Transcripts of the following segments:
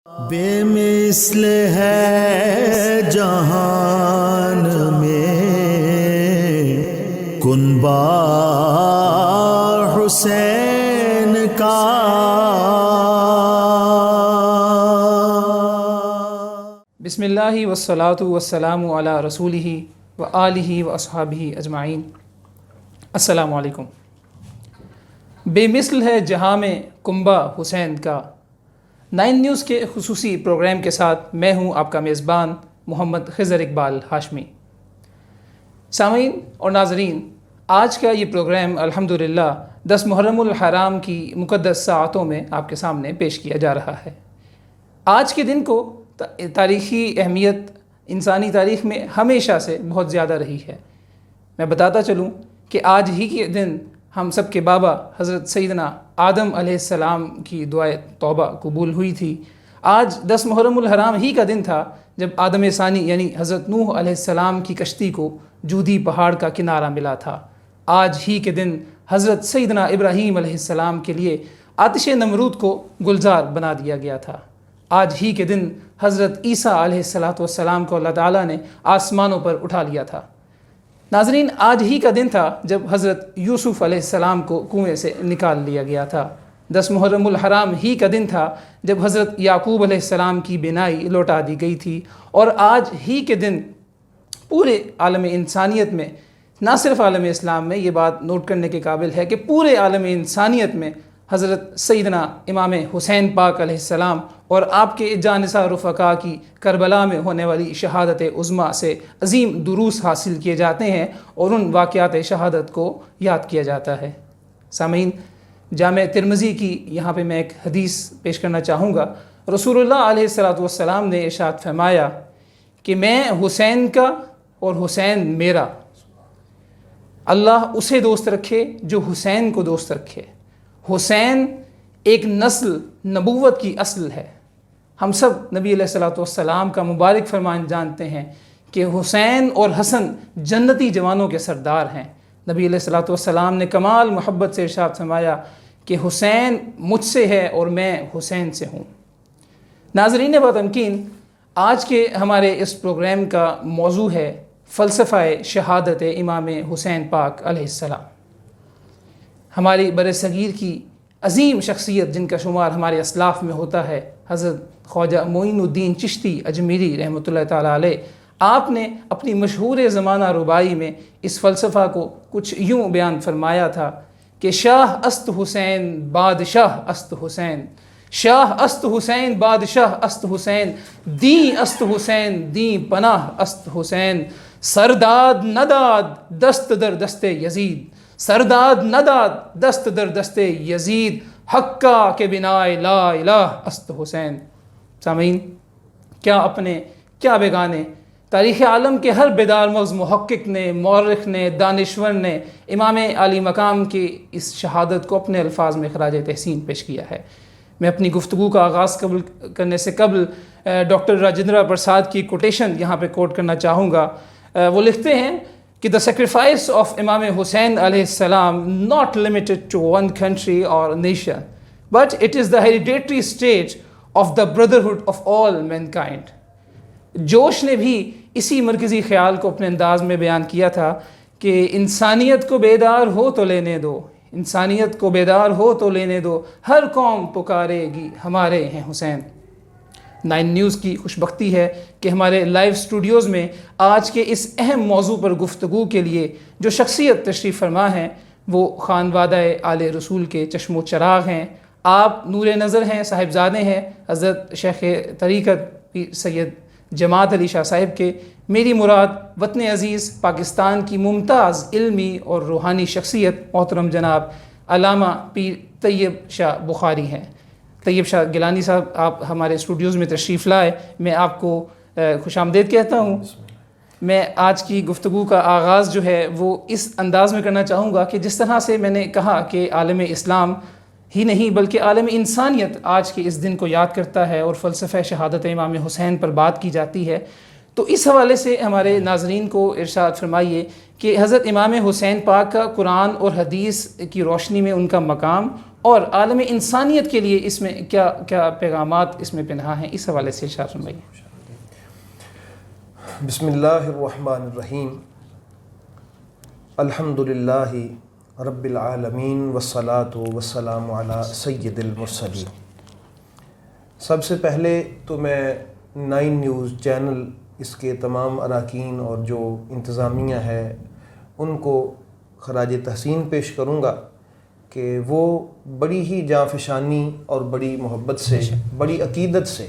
بے مثل ہے جہان میں کنبہ حسین کا، بسم اللہ والصلاۃ والسلام علی رسولہ وآلہ واصحابہ اجمعین۔ السلام علیکم۔ بے مثل ہے جہاں میں کنبہ حسین کا، 9 نیوز کے خصوصی پروگرام کے ساتھ میں ہوں آپ کا میزبان محمد خضر اقبال ہاشمی۔ سامعین اور ناظرین، آج کا یہ پروگرام الحمدللہ 10 محرم الحرام کی مقدس ساعتوں میں آپ کے سامنے پیش کیا جا رہا ہے۔ آج کے دن کو تاریخی اہمیت انسانی تاریخ میں ہمیشہ سے بہت زیادہ رہی ہے۔ میں بتاتا چلوں کہ آج ہی کے دن ہم سب کے بابا حضرت سیدنا آدم علیہ السلام کی دعائے توبہ قبول ہوئی تھی۔ آج 10 محرم الحرام ہی کا دن تھا جب آدم ثانی یعنی حضرت نوح علیہ السلام کی کشتی کو جودی پہاڑ کا کنارہ ملا تھا۔ آج ہی کے دن حضرت سیدنا ابراہیم علیہ السلام کے لیے آتش نمرود کو گلزار بنا دیا گیا تھا۔ آج ہی کے دن حضرت عیسیٰ علیہ السلام کو اللہ تعالیٰ نے آسمانوں پر اٹھا لیا تھا۔ ناظرین، آج ہی کا دن تھا جب حضرت یوسف علیہ السلام کو کنویں سے نکال لیا گیا تھا۔ 10 محرم الحرام ہی کا دن تھا جب حضرت یعقوب علیہ السلام کی بینائی لوٹا دی گئی تھی۔ اور آج ہی کے دن پورے عالم انسانیت میں، نہ صرف عالم اسلام میں، یہ بات نوٹ کرنے کے قابل ہے کہ پورے عالم انسانیت میں حضرت سیدنا امام حسین پاک علیہ السلام اور آپ کے جانثہ رفقا کی کربلا میں ہونے والی شہادت عظمیٰ سے عظیم دروس حاصل کیے جاتے ہیں اور ان واقعات شہادت کو یاد کیا جاتا ہے۔ سامعین، جامع ترمذی کی یہاں پہ میں ایک حدیث پیش کرنا چاہوں گا۔ رسول اللہ علیہ السلام نے ارشاد فرمایا کہ میں حسین کا اور حسین میرا، اللہ اسے دوست رکھے جو حسین کو دوست رکھے۔ حسین ایک نسل نبوت کی اصل ہے۔ ہم سب نبی علیہ السلام کا مبارک فرمان جانتے ہیں کہ حسین اور حسن جنتی جوانوں کے سردار ہیں۔ نبی علیہ السلام نے کمال محبت سے ارشاد فرمایا کہ حسین مجھ سے ہے اور میں حسین سے ہوں۔ ناظرین باتمکین، آج کے ہمارے اس پروگرام کا موضوع ہے فلسفہ شہادت امام حسین پاک علیہ السلام۔ ہماری برصغیر کی عظیم شخصیت جن کا شمار ہمارے اسلاف میں ہوتا ہے، حضرت خواجہ معین الدین چشتی اجمیری رحمۃ اللہ تعالیٰ علیہ، آپ نے اپنی مشہور زمانہ ربائی میں اس فلسفہ کو کچھ یوں بیان فرمایا تھا کہ شاہ است حسین بادشاہ است حسین، شاہ است حسین بادشاہ است حسین، دین است حسین دین پناہ است حسین، سرداد نداد دست در دست یزید، سرداد نداد دست در دست یزید، حقا کے بنائے لا الہ است حسین۔ سامعین، کیا اپنے کیا بیگانے، تاریخ عالم کے ہر بیدار مغز محقق نے، مورخ نے، دانشور نے امام عالی مقام کی اس شہادت کو اپنے الفاظ میں خراج تحسین پیش کیا ہے۔ میں اپنی گفتگو کا آغاز کرنے سے قبل ڈاکٹر راجندرا پرساد کی کوٹیشن یہاں پہ کوٹ کرنا چاہوں گا۔ وہ لکھتے ہیں کہ the sacrifice of Imam Hussein alayhi salam not limited to one country or nation, but it is the hereditary state of the brotherhood of all mankind۔ جوش نے بھی اسی مرکزی خیال کو اپنے انداز میں بیان کیا تھا کہ انسانیت کو بیدار ہو تو لینے دو، انسانیت کو بیدار ہو تو لینے دو، ہر قوم پکارے گی ہمارے ہیں حسین۔ 9 نیوز کی خوشبختی ہے کہ ہمارے لائیو اسٹوڈیوز میں آج کے اس اہم موضوع پر گفتگو کے لیے جو شخصیت تشریف فرما ہیں وہ خانوادہ آل رسول کے چشم و چراغ ہیں۔ آپ نور نظر ہیں، صاحبزادے ہیں حضرت شیخ طریقت سید جماعت علی شاہ صاحب کے۔ میری مراد وطن عزیز پاکستان کی ممتاز علمی اور روحانی شخصیت محترم جناب علامہ پیر طیب شاہ بخاری ہیں۔ طیب شاہ گیلانی صاحب، آپ ہمارے اسٹوڈیوز میں تشریف لائے، میں آپ کو خوش آمدید کہتا ہوں۔ میں آج کی گفتگو کا آغاز جو ہے وہ اس انداز میں کرنا چاہوں گا کہ جس طرح سے میں نے کہا کہ عالم اسلام ہی نہیں بلکہ عالم انسانیت آج کے اس دن کو یاد کرتا ہے اور فلسفہ شہادت امام حسین پر بات کی جاتی ہے، تو اس حوالے سے ہمارے ناظرین کو ارشاد فرمائیے کہ حضرت امام حسین پاک کا قرآن اور حدیث کی روشنی میں ان کا مقام اور عالم انسانیت کے لیے اس میں کیا کیا پیغامات اس میں پنہا ہیں، اس حوالے سے ارشاد فرمائیے۔ بسم اللہ الرحمن الرحیم، الحمد للہ رب العالمین والصلاة والسلام علی سید المرسلین۔ سب سے پہلے تو میں 9 نیوز چینل، اس کے تمام اراکین اور جو انتظامیہ ہے ان کو خراج تحسین پیش کروں گا کہ وہ بڑی ہی جانفشانی اور بڑی محبت سے، بڑی عقیدت سے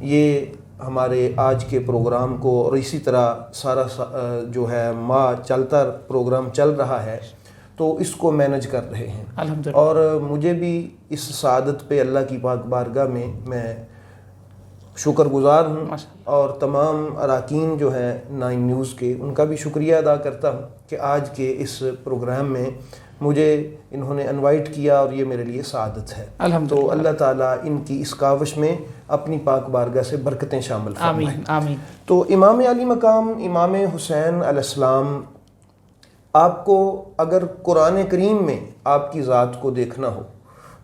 یہ ہمارے آج کے پروگرام کو، اور اسی طرح سارا جو ہے ماہ چلتا پروگرام چل رہا ہے تو اس کو مینج کر رہے ہیں، الحمدللہ۔ اور مجھے بھی اس سعادت پہ اللہ کی پاک بارگاہ میں شکر گزار ہوں، اور تمام اراکین جو ہیں 9 نیوز کے ان کا بھی شکریہ ادا کرتا ہوں کہ آج کے اس پروگرام میں مجھے انہوں نے انوائٹ کیا، اور یہ میرے لیے سعادت ہے۔ تو اللہ تعالیٰ ان کی اس کاوش میں اپنی پاک بارگاہ سے برکتیں شامل فرمائے۔ آمین آمین۔ تو امام علی مقام امام حسین علیہ السلام، آپ کو اگر قرآن کریم میں آپ کی ذات کو دیکھنا ہو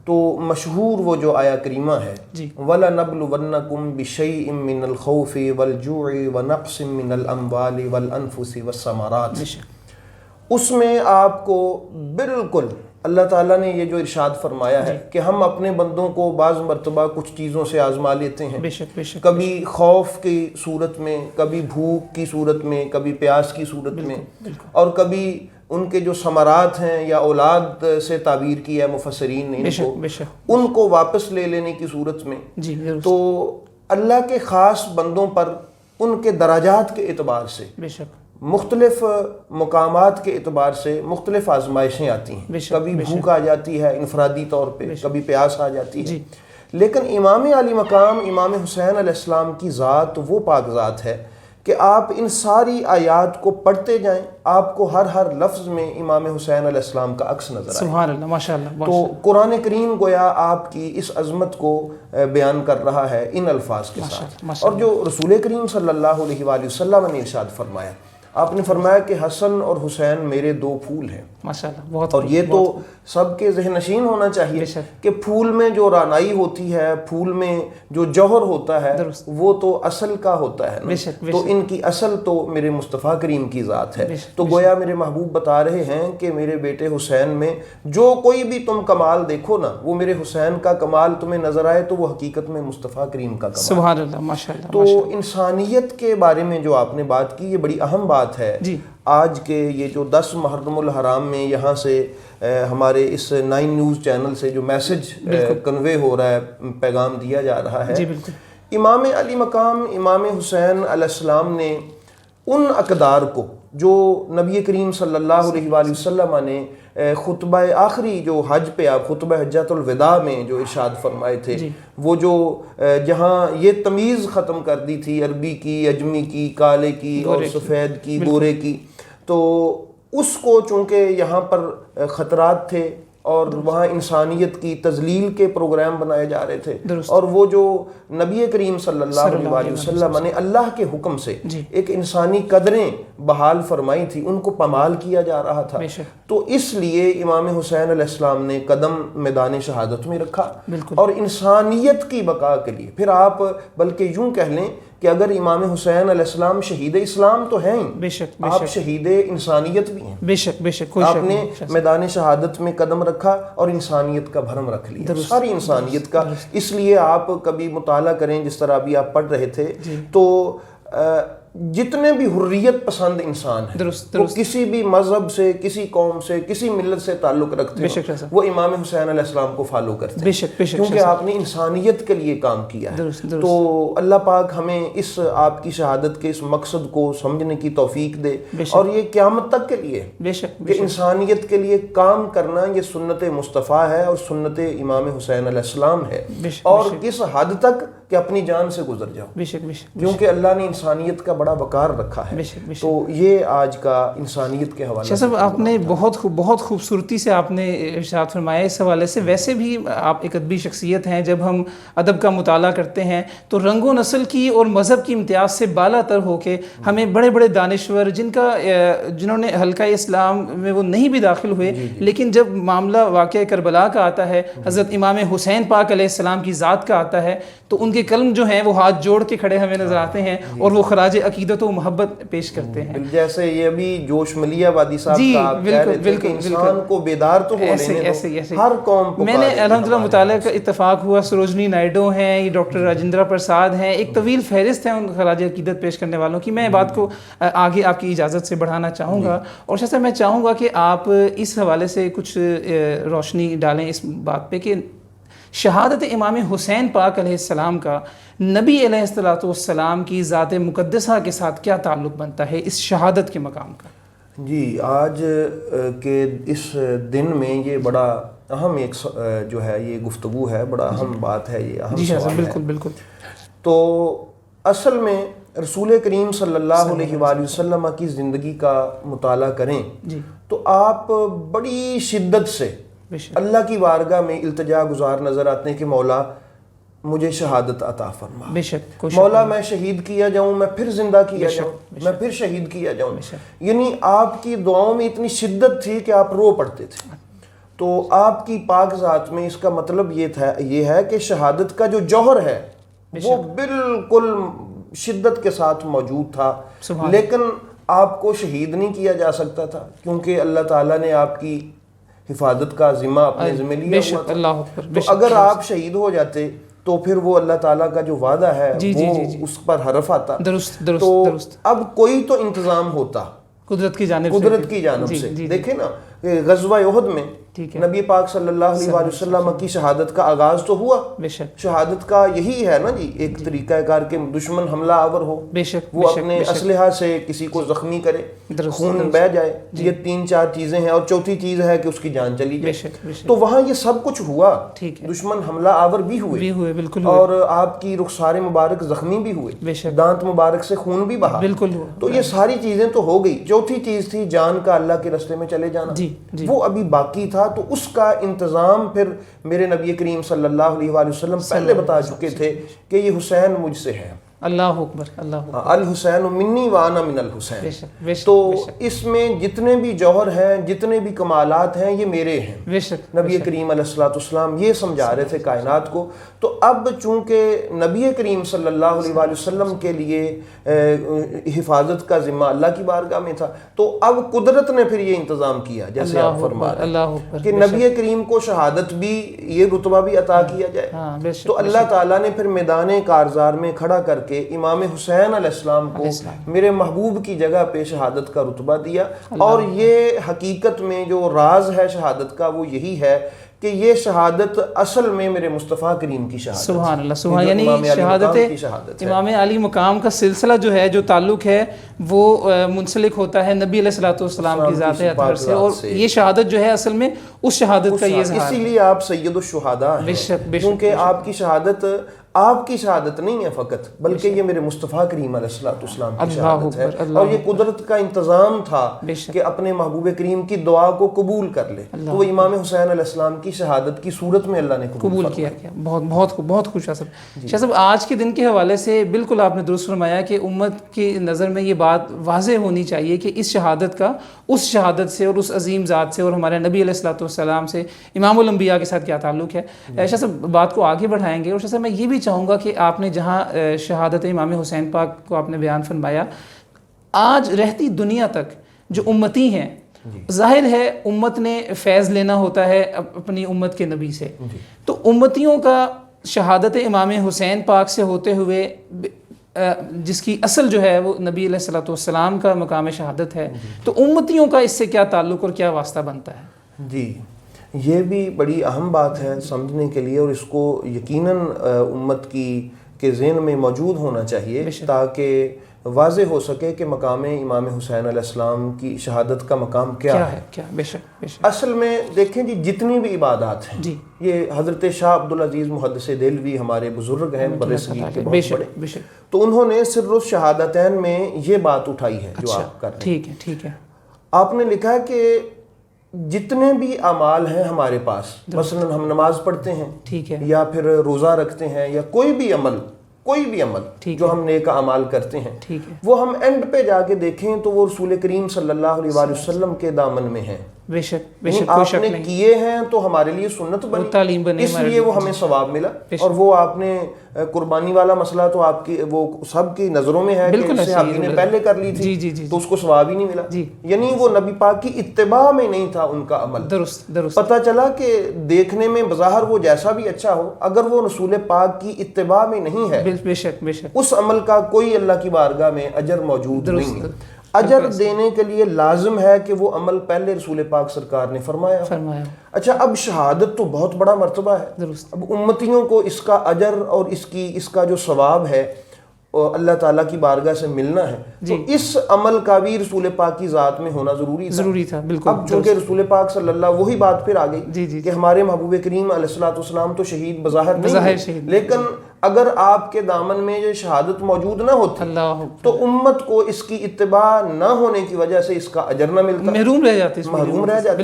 تو مشہور وہ جو آیہ کریمہ ہے، وَلَنَبْلُوَنَّكُمْ بِشَيْءٍ مِّنَ الْخَوْفِ وَالْجُوعِ وَنَقْصٍ مِّنَ الْأَمْوَالِ وَالْأَنفُسِ وَالثَّمَرَاتِ، اس میں آپ کو بالکل اللہ تعالیٰ نے یہ جو ارشاد فرمایا ہے کہ ہم اپنے بندوں کو بعض مرتبہ کچھ چیزوں سے آزما لیتے ہیں، کبھی خوف کی صورت میں، کبھی بھوک کی صورت میں، کبھی پیاس کی صورت میں، اور کبھی ان کے جو ثمرات ہیں یا اولاد سے تعبیر کی ہے مفسرین نے ان کو واپس لے لینے کی صورت میں۔ تو اللہ کے خاص بندوں پر ان کے درجات کے اعتبار سے، مختلف مقامات کے اعتبار سے مختلف آزمائشیں آتی ہیں، کبھی بھوک آ جاتی ہے انفرادی طور پہ، کبھی پیاس آ جاتی ہے، لیکن امام علی مقام امام حسین علیہ السلام کی ذات وہ پاک ذات ہے کہ آپ ان ساری آیات کو پڑھتے جائیں، آپ کو ہر لفظ میں امام حسین علیہ السلام کا عکس نظر آئے۔ سبحان اللہ، ماشاءاللہ۔ تو قرآن کریم گویا آپ کی اس عظمت کو بیان کر رہا ہے ان الفاظ کے ساتھ، اور جو رسول کریم صلی اللہ علیہ وآلہ وسلم نے ارشاد فرمایا، آپ نے فرمایا کہ حسن اور حسین میرے 2 پھول ہیں، ماشاءاللہ، بہت۔ اور یہ تو سب کے ذہن نشین ہونا چاہیے کہ پھول میں جو رانائی ہوتی ہے، پھول میں جو جوہر ہوتا ہے وہ تو اصل کا ہوتا ہے نا، تو ان کی اصل تو میرے مصطفیٰ کریم کی ذات ہے۔ تو گویا میرے محبوب بتا رہے ہیں کہ میرے بیٹے حسین میں جو کوئی بھی تم کمال دیکھو نا، وہ میرے حسین کا کمال تمہیں نظر آئے تو وہ حقیقت میں مصطفیٰ کریم کا کمال۔ سبحان اللہ، ماشاءاللہ۔ تو انسانیت کے بارے میں جو آپ نے بات کی، یہ بڑی اہم بات ہے۔ آج کے یہ جو 10 محرم الحرام میں یہاں سے ہمارے اس 9 نیوز چینل سے جو میسج کنوے ہو رہا ہے، پیغام دیا جا رہا ہے، امام علی مقام امام حسین علیہ السلام نے ان اقدار کو جو نبی کریم صلی اللہ علیہ وآلہ وسلم نے خطبہ آخری جو حج پہ آپ خطبہ حجۃ الوداع میں جو ارشاد فرمائے تھے، وہ جو جہاں یہ تمیز ختم کر دی تھی عربی کی، اجمی کی، کالے کی اور سفید کی، گورے کی، تو اس کو چونکہ یہاں پر خطرات تھے اور وہاں انسانیت کی تذلیل کے پروگرام بنائے جا رہے تھے، اور وہ جو نبی کریم صلی اللہ علیہ وآلہ وسلم نے اللہ کے حکم سے ایک انسانی قدریں بحال فرمائی تھی، ان کو پامال کیا جا رہا تھا، تو اس لیے امام حسین علیہ السلام نے قدم میدان شہادت میں رکھا، اور انسانیت کی بقا کے لیے، پھر آپ بلکہ یوں کہہ لیں کہ اگر امام حسین علیہ السلام شہید اسلام تو ہیں ہی، آپ شہید انسانیت بھی ہیں، بے شک آپ نے میدان شہادت میں قدم رکھا اور انسانیت کا بھرم رکھ لیا، ساری انسانیت کا۔ اس لیے آپ کبھی مطالعہ کریں، جس طرح ابھی آپ پڑھ رہے تھے، تو جتنے بھی حریت پسند انسان ہیں، وہ کسی بھی مذہب سے، کسی قوم سے، کسی ملت سے تعلق رکھتے ہیں، وہ امام حسین علیہ السلام کو فالو کرتے ہیں، کیونکہ آپ نے انسانیت کے لیے کام کیا ہے۔ تو اللہ پاک ہمیں اس آپ کی شہادت کے اس مقصد کو سمجھنے کی توفیق دے، اور یہ قیامت تک کے لیے کہ انسانیت کے لیے کام کرنا یہ سنت مصطفیٰ ہے اور سنت امام حسین علیہ السلام ہے، اور کس حد تک کہ اپنی جان سے گزر جاؤ، بے شک بے شک، کیونکہ اللہ نے انسانیت کا بڑا وقار رکھا ہے. تو یہ آج کا انسانیت کے حوالے شاہ صاحب آپ نے بہت خوبصورتی سے آپ نے ارشاد فرمایا اس حوالے سے. ویسے بھی آپ ایک ادبی شخصیت ہیں، جب ہم ادب کا مطالعہ کرتے ہیں تو رنگ و نسل کی اور مذہب کی امتیاز سے بالا تر ہو کے ہمیں بڑے بڑے دانشور جنہوں نے حلقہ اسلام میں وہ نہیں بھی داخل ہوئے، لیکن جب معاملہ واقعہ کربلا کا آتا ہے، حضرت امام حسین پاک علیہ السلام کی ذات کا آتا ہے، تو ان کے قلم جو ہیں وہ ہاتھ جوڑ کے کھڑے ہمیں نظر آتے ہیں اور وہ خراج عقیدت و محبت پیش کرتے ہیں. جیسے یہ ابھی جوش ملیہ وادی صاحب کا آپ کہہ رہے تھے کہ انسان کو بیدار تو ہو لینے دو، ہر قوم کو. میں نے الحمدللہ مطالعہ کا اتفاق ہوا، سروجنی نائیڈو ہیں، یہ ڈاکٹر راجندرا پرساد ہیں، ایک طویل فہرست ہے ان خراج عقیدت پیش کرنے والوں کی. میں بات کو آگے آپ کی اجازت سے بڑھانا چاہوں گا، اور شاہ صاحب میں چاہوں گا کہ آپ اس حوالے سے کچھ روشنی ڈالیں اس بات پہ کہ شہادت امام حسین پاک علیہ السلام کا نبی علیہ السلام کی ذات مقدسہ کے ساتھ کیا تعلق بنتا ہے، اس شہادت کے مقام کا؟ جی، آج کے اس دن میں یہ بڑا اہم ایک جو ہے یہ گفتگو ہے، بڑا اہم بات ہے، یہ اہم سوال ہے. بالکل بالکل. تو اصل میں رسول کریم صلی اللہ علیہ وآلہ وسلم کی زندگی کا مطالعہ کریں تو آپ بڑی شدت سے اللہ کی بارگاہ میں التجا گزار نظر آتے ہیں کہ مولا مجھے شہادت عطا فرما. بے شک. مولا میں شہید کیا جاؤں، میں پھر زندہ کیا جاؤں، میں پھر شہید کیا جاؤں. یعنی آپ کی دعاؤں میں اتنی شدت تھی کہ آپ رو پڑتے تھے. تو آپ کی پاک ذات میں اس کا مطلب یہ ہے کہ شہادت کا جو جوہر ہے وہ بالکل شدت کے ساتھ موجود تھا، لیکن آپ کو شہید نہیں کیا جا سکتا تھا کیونکہ اللہ تعالیٰ نے آپ کی حفاظت کا ذمہ اپنے ذمہ لیا ہوا تھا. تو اگر آپ شہید ہو جاتے تو پھر وہ اللہ تعالیٰ کا جو وعدہ ہے وہ اس پر حرف آتا. تو اب کوئی تو انتظام ہوتا قدرت کی جانب سے. دیکھیں نا غزوہ احد میں نبی پاک صلی اللہ علیہ وآلہ وسلم کی شہادت کا آغاز تو ہوا. شہادت کا یہی ہے نا جی، ایک طریقہ کار کے دشمن حملہ آور ہو، وہ اپنے اسلحہ سے کسی کو زخمی کرے، خون بہہ جائے، یہ 3-4 چیزیں ہیں، اور چوتھی چیز ہے کہ اس کی جان چلی جائے. تو وہاں یہ سب کچھ ہوا، دشمن حملہ آور بھی ہوئے اور آپ کی رخسار مبارک زخمی بھی ہوئے، دانت مبارک سے خون بھی بہا. تو یہ ساری چیزیں تو ہو گئی. چوتھی چیز تھی جان کا اللہ کے راستے میں چلے جانا، وہ ابھی باقی تھا. تو اس کا انتظام پھر میرے نبی کریم صلی اللہ علیہ وآلہ وسلم پہلے بتا چکے تھے کہ یہ حسین مجھ سے ہے. اللہ اکبر، اللہ اکبر. الحسین منی وانا من الحسین. تو اس میں جتنے بھی جوہر ہیں، جتنے بھی کمالات ہیں، یہ میرے ہیں. نبی کریم علیہ الصلوۃ والسلام یہ سمجھا رہے تھے کائنات کو. تو اب چونکہ نبی کریم صلی اللہ علیہ وآلہ وسلم کے لیے حفاظت کا ذمہ اللہ کی بارگاہ میں تھا، تو اب قدرت نے پھر یہ انتظام کیا جیسے آپ فرما رہے ہیں کہ نبی کریم کو شہادت بھی، یہ رتبہ بھی عطا کیا جائے. تو اللہ تعالیٰ نے پھر میدان کارزار میں کھڑا کر کہ امام حسین علیہ السلام کو میرے محبوب کی جگہ پہ شہادت کا رتبہ دیا. اور یہ حقیقت میں جو راز ہے شہادت کا وہ یہی ہے کہ یہ شہادت اصل میں میرے مصطفیٰ کریم کی شہادت. سبحان اللہ، سبحان. یعنی شہادت امام علی مقام کا سلسلہ جو ہے، جو تعلق ہے، وہ منسلک ہوتا ہے نبی علیہ الصلوۃ والسلام کی ذات اطہر سے، اور یہ شہادت جو ہے اصل میں اس شہادت کا یہ اظہار ہے. اسی لیے آپ سید الشہداء ہیں، کیونکہ آپ کی شہادت آپ کی شہادت نہیں ہے فقط، بلکہ یہ میرے مصطفیٰ کریم علیہ الصلوۃ والسلام کی شہادت ہے. اور یہ قدرت کا انتظام تھا کہ اپنے محبوب کریم کی دعا کو قبول کر لے. تو وہ امام حسین علیہ السلام کی شہادت کی صورت میں اللہ نے قبول کیا. بہت خوش. شاہ صاحب آج کے دن کے حوالے سے بالکل آپ نے درست فرمایا کہ امت کی نظر میں یہ بات واضح ہونی چاہیے کہ اس شہادت کا اس شہادت سے اور اس عظیم ذات سے اور ہمارے نبی علیہ الصلوۃ والسلام سے، امام الانبیاء کے ساتھ کیا تعلق ہے. شاہ صاحب بات کو آگے بڑھائیں گے، اور شاہ صاحب میں یہ بھی چاہوں گا کہ آپ نے جہاں شہادت امام حسین پاک کو آپ نے بیان فرمایا، آج رہتی دنیا تک جو امتی ہیں، ظاہر ہے امت نے فیض لینا ہوتا ہے اپنی امت کے نبی سے، تو امتیوں کا شہادت امام حسین پاک سے ہوتے ہوئے، جس کی اصل جو ہے وہ نبی علیہ الصلوۃ والسلام کا مقام شہادت ہے، تو امتیوں کا اس سے کیا تعلق اور کیا واسطہ بنتا ہے؟ جی، یہ بھی بڑی اہم بات ہے سمجھنے کے لیے، اور اس کو یقیناً امت کی کے ذہن میں موجود ہونا چاہیے تاکہ واضح ہو سکے کہ مقام امام حسین علیہ السلام کی شہادت کا مقام کیا ہے. بے شک. اصل میں دیکھیں جی جتنی بھی عبادات ہیں یہ حضرت شاہ عبدالعزیز محدث دہلوی ہمارے بزرگ ہیں برصغیر کے بہت بڑے, تو انہوں نے سر الشہادتین میں یہ بات اٹھائی ہے جو آپ کر رہے ہیں. ٹھیک ہے. آپ نے لکھا ہے کہ جتنے بھی اعمال ہیں ہمارے پاس, مثلا ہم نماز پڑھتے ہیں یا پھر روزہ رکھتے ہیں یا کوئی بھی عمل جو ہم نیک اعمال کرتے ہیں, وہ ہم اینڈ پہ جا کے دیکھیں تو وہ رسول کریم صلی اللہ علیہ وآلہ وسلم کے دامن میں ہیں. بے شک آپ نے کیے ہیں تو ہمارے لیے سنت بنی, اس لیے وہ ہمیں ثواب ملا. اور وہ آپ نے قربانی والا مسئلہ تو آپ کی وہ سب کی نظروں میں ہے کہ اسے آپ نے پہلے کر لی تھی تو اس کو ثواب ہی نہیں ملا. یعنی وہ نبی پاک کی اتباع میں نہیں تھا ان کا عمل. درست. پتہ چلا کہ دیکھنے میں بظاہر وہ جیسا بھی اچھا ہو, اگر وہ رسول پاک کی اتباع میں نہیں ہے بے شک اس عمل کا کوئی اللہ کی بارگاہ میں اجر موجود نہیں ہے. اجر دینے کے لیے لازم ہے کہ وہ عمل پہلے رسول پاک سرکار نے فرمایا. اچھا, اب شہادت تو بہت بڑا مرتبہ ہے. اب امتیوں کو اس کا اجر اور اس کا جو ثواب ہے اللہ تعالیٰ کی بارگاہ سے ملنا ہے, تو اس عمل کا بھی رسول پاک کی ذات میں ہونا ضروری تھا. بالکل. اب چونکہ رسول پاک صلی اللہ وہی بات پھر آ گئی کہ ہمارے محبوب کریم علیہ السلام تو شہید بظاہر نہیں, لیکن اگر آپ کے دامن میں یہ شہادت موجود نہ ہوتی تو امت کو اس کی اتباع نہ ہونے کی وجہ سے اس کا اجر نہ ملتا, محروم رہ جاتے.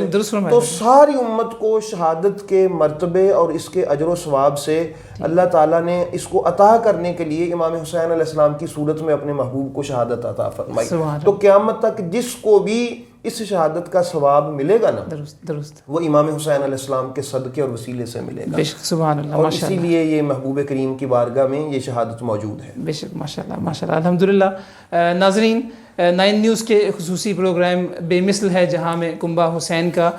تو ساری امت کو شہادت کے مرتبے اور اس کے اجر و ثواب سے اللہ تعالیٰ نے اس کو عطا کرنے کے لیے امام حسین علیہ السلام کی صورت میں اپنے محبوب کو شہادت عطا فرمائی. تو قیامت تک جس کو بھی اس شہادت کا ثواب ملے گا نا, درست وہ امام حسین علیہ السلام کے صدقے اور وسیلے سے ملے گا. سبحان اللہ. اور اسی لیے یہ محبوب کریم کی بارگاہ میں یہ شہادت موجود ہے. بے شک. ماشاءاللہ الحمدللہ. ناظرین, 9 نیوز کے خصوصی پروگرام بے مثل ہے جہاں میں کنبہ حسین کا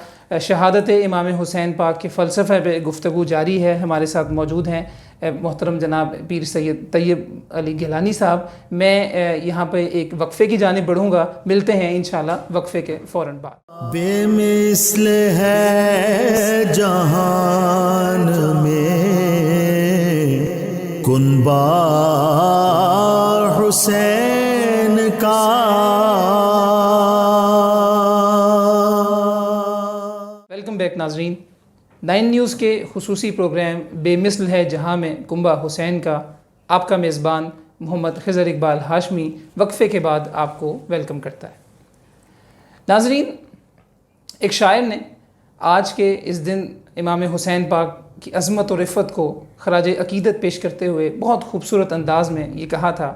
شہادت امام حسین پاک کے فلسفہ پہ گفتگو جاری ہے. ہمارے ساتھ موجود ہیں محترم جناب پیر سید طیب علی گیلانی صاحب. میں یہاں پہ ایک وقفے کی جانب بڑھوں گا, ملتے ہیں انشاءاللہ وقفے کے فوراً بعد. بے مثل ہے جہان میں کنبہ حسین کا, ویلکم بیک ناظرین. 9 نیوز کے خصوصی پروگرام بے مثل ہے جہاں میں کنبہ حسین کا آپ کا میزبان محمد خضر اقبال ہاشمی وقفے کے بعد آپ کو ویلکم کرتا ہے. ناظرین, ایک شاعر نے آج کے اس دن امام حسین پاک کی عظمت و رفت کو خراج عقیدت پیش کرتے ہوئے بہت خوبصورت انداز میں یہ کہا تھا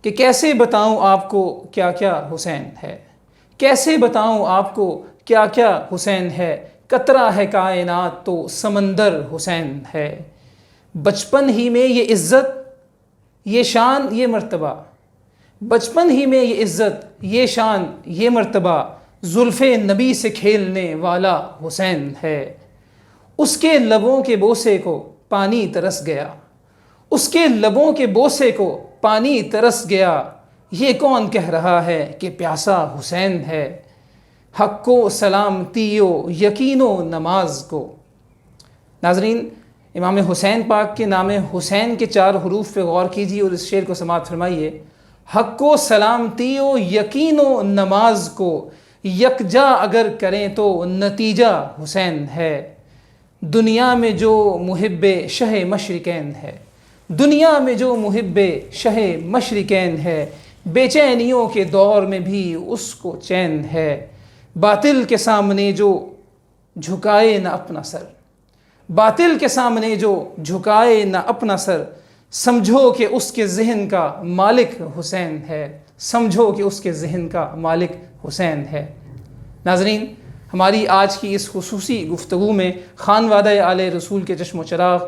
کہ کیسے بتاؤں آپ کو کیا کیا حسین ہے, کیسے بتاؤں آپ کو کیا کیا حسین ہے, قطرہ ہے کائنات تو سمندر حسین ہے. بچپن ہی میں یہ عزت یہ شان یہ مرتبہ, بچپن ہی میں یہ عزت یہ شان یہ مرتبہ, زلف نبی سے کھیلنے والا حسین ہے. اس کے لبوں کے بوسے کو پانی ترس گیا, اس کے لبوں کے بوسے کو پانی ترس گیا, یہ کون کہہ رہا ہے کہ پیاسا حسین ہے. حق کو سلامتی و یقین و نماز کو. ناظرین, امام حسین پاک کے نام حسین کے 4 حروف پہ غور کیجیے اور اس شعر کو سماعت فرمائیے. حق کو سلامتی و یقین و نماز کو یکجا اگر کریں تو نتیجہ حسین ہے. دنیا میں جو محب شہ مشرقین ہے, دنیا میں جو محب شہ مشرقین ہے, بے چینیوں کے دور میں بھی اس کو چین ہے. باطل کے سامنے جو جھکائے نہ اپنا سر, باطل کے سامنے جو جھکائے نہ اپنا سر, سمجھو کہ اس کے ذہن کا مالک حسین ہے, سمجھو کہ اس کے ذہن کا مالک حسین ہے. ناظرین, ہماری آج کی اس خصوصی گفتگو میں خانوادہ آل رسول کے چشم و چراغ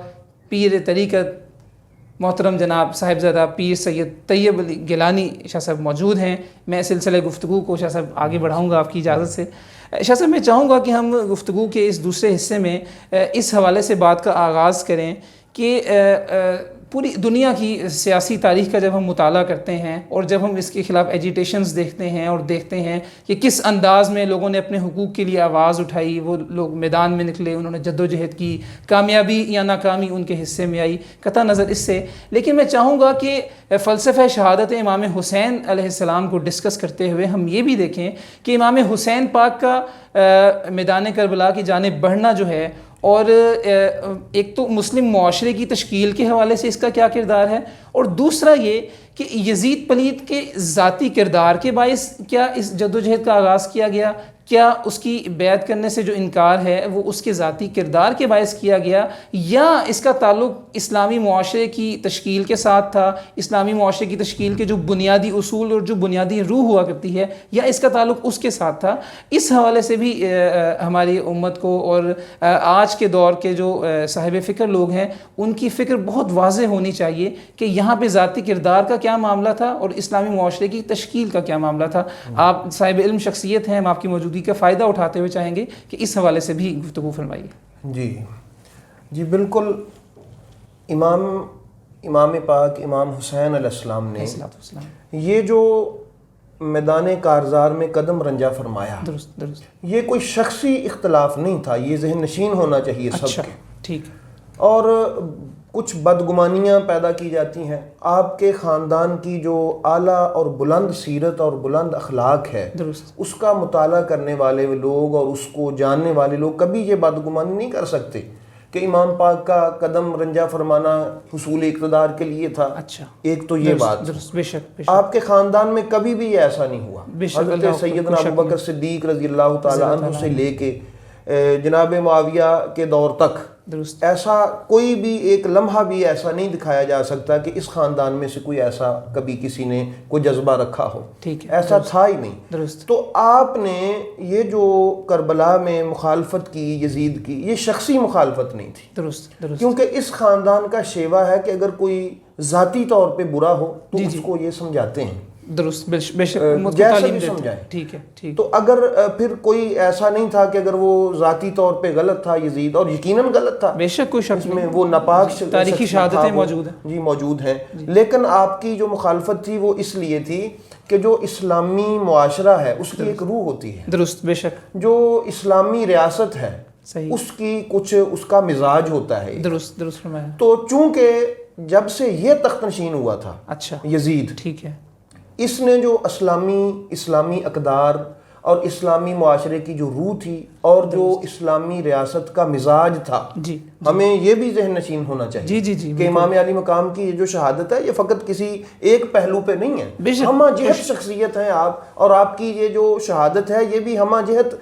پیر طریقت محترم جناب صاحبزادہ پیر سید طیب علی گیلانی شاہ صاحب موجود ہیں. میں سلسلہ گفتگو کو شاہ صاحب آگے بڑھاؤں گا آپ کی اجازت سے. شاہ صاحب, میں چاہوں گا کہ ہم گفتگو کے اس دوسرے حصے میں اس حوالے سے بات کا آغاز کریں کہ پوری دنیا کی سیاسی تاریخ کا جب ہم مطالعہ کرتے ہیں اور جب ہم اس کے خلاف ایجیٹیشنز دیکھتے ہیں اور دیکھتے ہیں کہ کس انداز میں لوگوں نے اپنے حقوق کے لیے آواز اٹھائی، وہ لوگ میدان میں نکلے، انہوں نے جد و جہد کی، کامیابی یا ناکامی ان کے حصے میں آئی قطع نظر اس سے. لیکن میں چاہوں گا کہ فلسفہ شہادت امام حسین علیہ السلام کو ڈسکس کرتے ہوئے ہم یہ بھی دیکھیں کہ امام حسین پاک کا میدان کربلا کی جانب بڑھنا جو ہے، اور ایک تو مسلم معاشرے کی تشکیل کے حوالے سے اس کا کیا کردار ہے، اور دوسرا یہ کہ یزید پلید کے ذاتی کردار کے باعث کیا اس جدوجہد کا آغاز کیا گیا، کیا اس کی بیعت کرنے سے جو انکار ہے وہ اس کے ذاتی کردار کے باعث کیا گیا، یا اس کا تعلق اسلامی معاشرے کی تشکیل کے ساتھ تھا، اسلامی معاشرے کی تشکیل کے جو بنیادی اصول اور جو بنیادی روح ہوا کرتی ہے، یا اس کا تعلق اس کے ساتھ تھا. اس حوالے سے بھی ہماری امت کو اور آج کے دور کے جو صاحب فکر لوگ ہیں ان کی فکر بہت واضح ہونی چاہیے کہ یہاں پہ ذاتی کردار کا کیا معاملہ تھا اور اسلامی معاشرے کی تشکیل کا کیا معاملہ تھا. آپ صاحب علم شخصیت ہیں، ہم آپ کی موجودگی کا فائدہ اٹھاتے ہوئے چاہیں گے کہ اس حوالے سے بھی گفتگو فرمائیے. جی بالکل. امام پاک امام حسین علیہ السلام نے یہ جو میدان کارزار میں قدم رنجا فرمایا، درست یہ کوئی شخصی اختلاف نہیں تھا، یہ ذہن نشین ہونا چاہیے سب کے. ٹھیک. اور کچھ بدگمانیاں پیدا کی جاتی ہیں. آپ کے خاندان کی جو اعلیٰ اور بلند سیرت اور بلند اخلاق ہے، اس کا مطالعہ کرنے والے لوگ اور اس کو جاننے والے لوگ کبھی یہ بدگمانی نہیں کر سکتے کہ امام پاک کا قدم رنجا فرمانا حصول اقتدار کے لیے تھا. ایک تو یہ بات. آپ کے خاندان میں کبھی بھی ایسا نہیں ہوا. حضرت سیدنا ابوبکر صدیق رضی اللہ تعالی عنہ سے لے کے جناب معاویہ کے دور تک ایسا کوئی بھی ایک لمحہ بھی ایسا نہیں دکھایا جا سکتا کہ اس خاندان میں سے کوئی ایسا کبھی کسی نے کوئی جذبہ رکھا ہو. ایسا تھا ہی نہیں. تو آپ نے یہ جو کربلا میں مخالفت کی یزید کی، یہ شخصی مخالفت نہیں تھی، کیونکہ اس خاندان کا شیوا ہے کہ اگر کوئی ذاتی طور پہ برا ہو تو اس کو یہ سمجھاتے ہیں، بے شک جیسا بھی سمجھائیں. ٹھیک ہے. تو اگر پھر کوئی ایسا نہیں تھا کہ اگر وہ ذاتی طور پہ غلط تھا یزید، اور یقیناً غلط تھا، بے شک کوئی شک میں وہ ناپاک تاریخی شہادتیں موجود ہیں. جی موجود ہیں. لیکن آپ کی جو مخالفت تھی وہ اس لیے تھی کہ جو اسلامی معاشرہ ہے اس کی ایک روح ہوتی ہے. درست. بے شک. جو اسلامی ریاست ہے اس کی کچھ اس کا مزاج ہوتا ہے. درست فرمایا. تو چونکہ جب سے یہ تخت نشین ہوا تھا یزید، ٹھیک ہے، اس نے جو اسلامی اقدار اور اسلامی معاشرے کی جو روح تھی اور جو اسلامی ریاست کا مزاج تھا، ہمیں یہ بھی ذہن نشین ہونا چاہیے کہ امام علی مقام کی یہ جو شہادت ہے یہ فقط کسی ایک پہلو پہ نہیں ہے. ہمہ جہت شخصیت ہیں آپ، اور آپ کی یہ جو شہادت ہے یہ بھی ہمہ جہت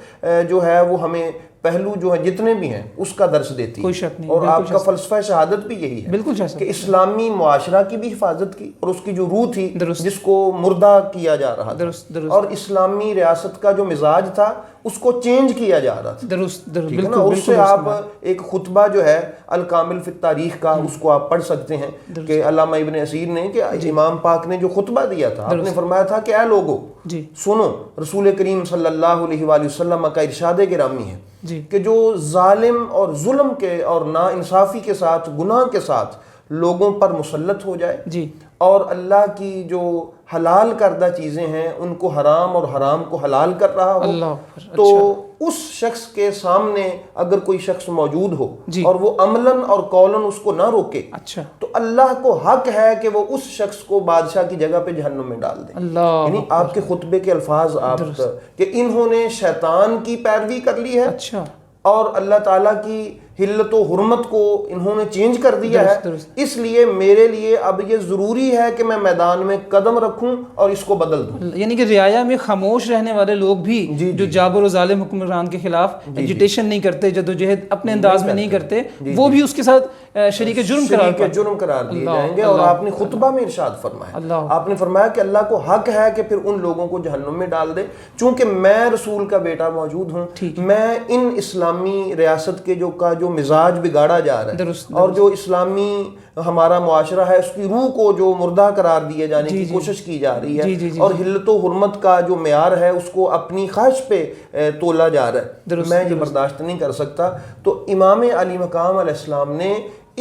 جو ہے وہ ہمیں پہلو جو ہیں جتنے بھی ہیں اس کا درس دیتی ہے. اور آپ کا فلسفہ شہادت بھی یہی ہے کہ اسلامی معاشرہ کی بھی حفاظت کی، اور اس کی جو روح تھی جس کو مردہ کیا جا رہا تھا، اور اسلامی ریاست کا جو مزاج تھا اس کو چینج کیا جا رہا تھا. اس سے آپ ایک خطبہ جو ہے الکامل فی التاریخ کا اس کو آپ پڑھ سکتے ہیں کہ علامہ ابن اسیر نے کہ امام پاک نے جو خطبہ دیا تھا، آپ نے فرمایا تھا کہ اے لوگو سنو، رسول کریم صلی اللہ علیہ وآلہ وسلم کا ارشاد گرامی ہے کہ جو ظالم اور ظلم کے اور ناانصافی کے ساتھ، گناہ کے ساتھ لوگوں پر مسلط ہو جائے اور اللہ کی جو حلال کردہ چیزیں ہیں ان کو حرام اور حرام کو حلال کر رہا ہو، تو اس شخص کے سامنے اگر کوئی شخص موجود ہو اور وہ عملاً اور قولاً اس کو نہ روکے، تو اللہ کو حق ہے کہ وہ اس شخص کو بادشاہ کی جگہ پہ جہنم میں ڈال دے. یعنی آپ کے خطبے کے الفاظ آپ کہ انہوں نے شیطان کی پیروی کر لی ہے اور اللہ تعالیٰ کی حلت و حرمت کو انہوں نے چینج کر دیا ہے، اس لیے میرے لیے اب یہ ضروری ہے کہ میں میدان میں قدم رکھوں اور اس کو بدل دوں. یعنی کہ رعایا میں خاموش رہنے والے لوگ بھی جو جابر و ظالم حکمران کے خلاف ایجیٹیشن نہیں کرتے، جدوجہد اپنے انداز میں نہیں کرتے، وہ بھی اس کے ساتھ شریک جرم قرار دیے جائیں گے. اور آپ نے خطبہ میں ارشاد فرمایا، آپ نے فرمایا کہ اللہ کو حق ہے کہ پھر ان لوگوں کو جہنم میں ڈال دے. چونکہ میں رسول کا بیٹا موجود ہوں، میں ان اسلامی ریاست کے جو مزاج بگاڑا جا رہا ہے اور جو اسلامی ہمارا معاشرہ ہے اس کی روح کو جو مردہ قرار دیے جانے کی کوشش کی جا رہی ہے اور حلت و حرمت کا جو معیار ہے اس کو اپنی خواہش پہ تولا جا رہا ہے، میں یہ برداشت نہیں کر سکتا. تو امام علی مقام علیہ السلام نے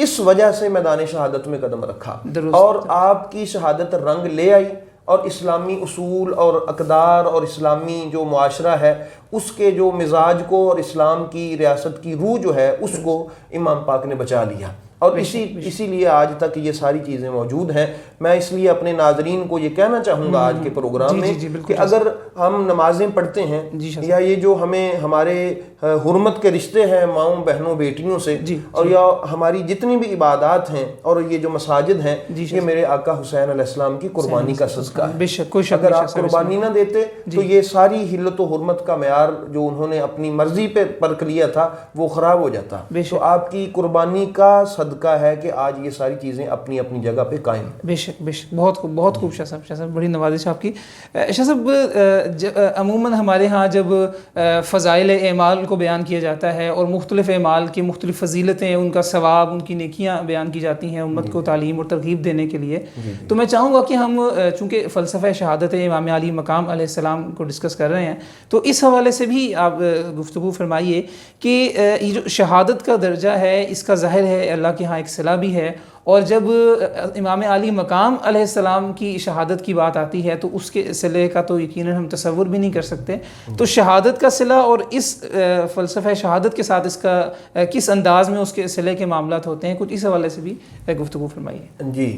اس وجہ سے میدان شہادت میں قدم رکھا درست. اور آپ کی شہادت رنگ لے آئی اور اسلامی اصول اور اقدار اور اسلامی جو معاشرہ ہے اس کے جو مزاج کو اور اسلام کی ریاست کی روح جو ہے اس کو امام پاک نے بچا لیا. اور اسی لیے آج تک یہ ساری چیزیں موجود ہیں. میں اس لیے اپنے ناظرین کو یہ کہنا چاہوں گا آج کے پروگرام میں کہ اگر ہم نمازیں پڑھتے ہیں یا یہ جو ہمیں ہمارے حرمت کے رشتے ہیں ماؤں بہنوں بیٹیوں سے اور یا ہماری جتنی بھی عبادات ہیں اور یہ جو مساجد ہیں یہ میرے آقا حسین علیہ السلام کی قربانی کا صدقہ ہے. اگر آپ قربانی نہ دیتے تو یہ ساری حلت و حرمت کا معیار جو انہوں نے اپنی مرضی پہ پرکھ لیا تھا وہ خراب ہو جاتا. تو آپ کی قربانی کا صدقہ ہے کہ آج یہ ساری چیزیں اپنی اپنی جگہ پہ قائم ہیں. بے شک بے شک. بہت خوب شاہ صاحب بڑی نوازش آپ کی. شاہ صاحب عموماً ہمارے ہاں جب فضائل اعمال کو بیان کیا جاتا ہے اور مختلف اعمال کی مختلف فضیلتیں ان کا ثواب ان کی نیکیاں بیان کی جاتی ہیں امت کو تعلیم اور ترغیب دینے کے لیے تو میں چاہوں گا کہ ہم چونکہ فلسفہ شہادت امام علی مقام علیہ السلام کو ڈسکس کر رہے ہیں تو اس حوالے سے بھی آپ گفتگو فرمائیے کہ یہ جو شہادت کا درجہ ہے اس کا ظاہر ہے اللہ کے ہاں ایک صلہ بھی ہے اور جب امام علی مقام علیہ السلام کی شہادت کی بات آتی ہے تو اس کے صلے کا تو یقیناً ہم تصور بھی نہیں کر سکتے. تو شہادت کا صلہ اور اس فلسفہ شہادت کے ساتھ اس کا کس انداز میں اس کے صلے کے معاملات ہوتے ہیں کچھ اس حوالے سے بھی گفتگو فرمائیے. جی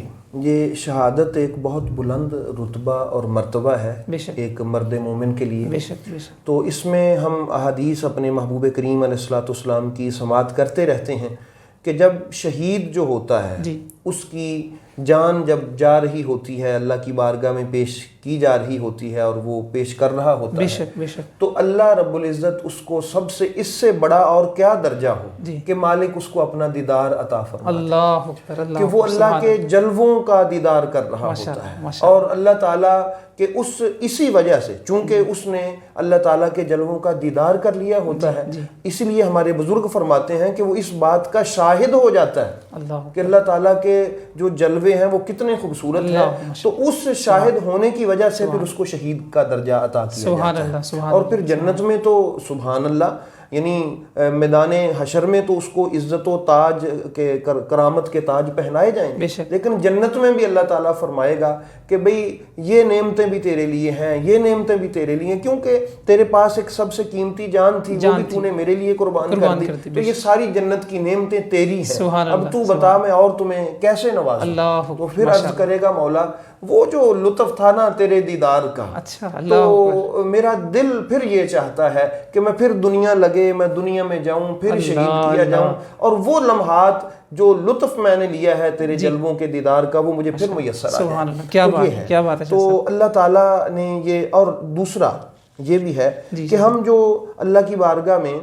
یہ شہادت ایک بہت بلند رتبہ اور مرتبہ ہے ایک مرد مومن کے لیے. بے شک بے شک. تو اس میں ہم احادیث اپنے محبوب کریم علیہ الصلوۃ والسلام کی سماعت کرتے رہتے ہیں کہ جب شہید جو ہوتا ہے اس کی جان جب جا رہی ہوتی ہے اللہ کی بارگاہ میں پیش کی جا رہی ہوتی ہے اور وہ پیش کر رہا ہوتا ہے تو اللہ رب العزت اس کو سب سے اس سے بڑا اور کیا درجہ ہو کہ مالک اس کو اپنا دیدار عطا فرماتا ہے کہ وہ اللہ کے جلووں کا دیدار کر رہا ہوتا ہے اور اللہ تعالیٰ کہ اسی وجہ سے چونکہ اس نے اللہ تعالیٰ کے جلووں کا دیدار کر لیا ہوتا ہے اسی لیے ہمارے بزرگ فرماتے ہیں کہ وہ اس بات کا شاہد ہو جاتا ہے کہ اللہ تعالیٰ کے جو جلوے ہیں وہ کتنے خوبصورت ہیں تو اس شاہد ہونے کی وجہ سے پھر اس کو شہید کا درجہ عطا کیا جاتا ہے. اور پھر جنت میں تو سبحان اللہ یعنی میدان حشر میں تو اس کو عزت و تاج کے کرامت کے تاج پہنائے جائیں گے لیکن جنت میں بھی اللہ تعالیٰ فرمائے گا کہ بھئی یہ نعمتیں بھی تیرے لیے ہیں یہ نعمتیں بھی تیرے لیے ہیں کیونکہ تیرے پاس ایک سب سے قیمتی جان تھی وہ بھی تو نے میرے لیے قربان کر دی تو یہ ساری جنت کی نعمتیں تیری ہیں اب تو بتا میں اور تمہیں کیسے نوازوں. تو پھر عرض کرے گا مولا وہ جو لطف تھا نا تیرے دیدار کا تو میرا دل پھر یہ چاہتا ہے کہ میں پھر دنیا لگے میں دنیا میں جاؤں پھر شہید کیا جاؤں اور وہ لمحات جو لطف میں نے لیا ہے تیرے جلووں کے دیدار کا وہ مجھے پھر میسر آئے. کیا بات ہے. تو اللہ تعالیٰ نے یہ اور دوسرا یہ بھی ہے کہ ہم جو اللہ کی بارگاہ میں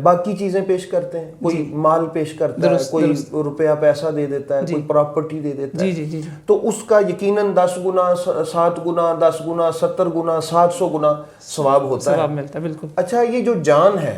باقی چیزیں پیش کرتے ہیں کوئی مال پیش کرتا ہے کوئی روپیہ پیسہ دے دیتا ہے کوئی پراپرٹی دے دیتا ہے تو اس کا یقیناً 10 گنا 7 گنا 10 گنا 70 گنا 700 گنا ثواب ہوتا ہے. اچھا یہ جو جان ہے